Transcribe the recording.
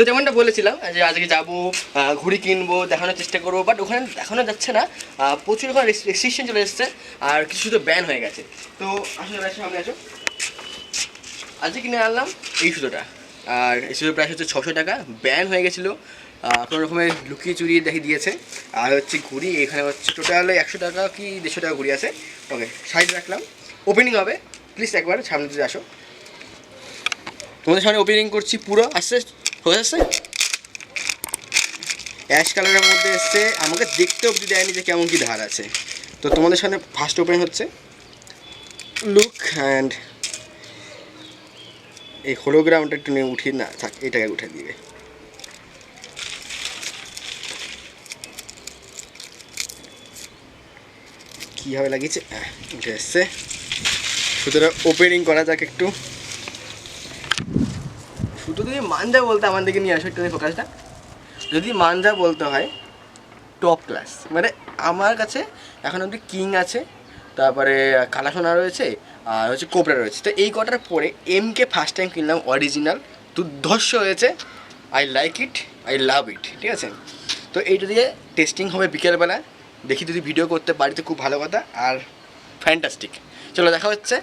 তো যেমনটা বলেছিলাম যে আজকে যাবো, ঘুড়ি কিনবো, দেখানোর চেষ্টা করবো, বাট ওখানে দেখানো যাচ্ছে না, প্রচুর ওখানে রেস্ট্রিকশন চলে এসছে, আর কিছু তো ব্যান হয়ে গেছে। তো আসলে সামনে আসো, আজকে কিনে আনলাম এই সুতোটা, আর এই সুতোর প্রাইস হচ্ছে 600 টাকা। ব্যান হয়ে গেছিলো, কোনো রকমের লুকিয়ে চুরিয়ে দেখে দিয়েছে। আর হচ্ছে ঘুড়ি এখানে হচ্ছে টোটাল 100 টাকা কি 150 টাকা ঘুড়ি আছে। ওকে, সাইডে রাখলাম, ওপেনিং হবে, প্লিজ একবার সামনে যদি আসো। তোমাদের সামনে ওপেনিং করছি, পুরো আসছে, হয়ে আসছে, অ্যাশ কালারের মধ্যে এসছে, আমাকে দেখতে অবধি দেয়নি যে কেমন কী ধার আছে। তো তোমাদের সামনে ফার্স্ট ওপেন হচ্ছে, লুক অ্যান্ড এই হোলোগ্রামটা একটু নিয়ে উঠিয়ে না থাক, এটাকে উঠে দিবে। কীভাবে লাগিয়েছে, উঠে এসছে। সুতরাং ওপেনিং করা যাক একটু। শুধু যদি মানজা বলতে আমার দিকে নিয়ে আসো একটু ফোকাসটা, যদি মানজা বলতে হয় টপ ক্লাস, মানে আমার কাছে এখন অব্দি কিং আছে, তারপরে কালাসোনা রয়েছে, আর হচ্ছে কোবরা রয়েছে। তো এই কটার পরে এমকে ফার্স্ট টাইম কিনলাম অরিজিনাল, দুর্ধর্ষ হয়েছে, I like it, I love it, ঠিক আছে। তো এইটা দিয়ে টেস্টিং হবে বিকেলবেলা, দেখি যদি ভিডিও করতে পারি তো খুব ভালো কথা, আর ফ্যান্টাস্টিক। চলো দেখা হচ্ছে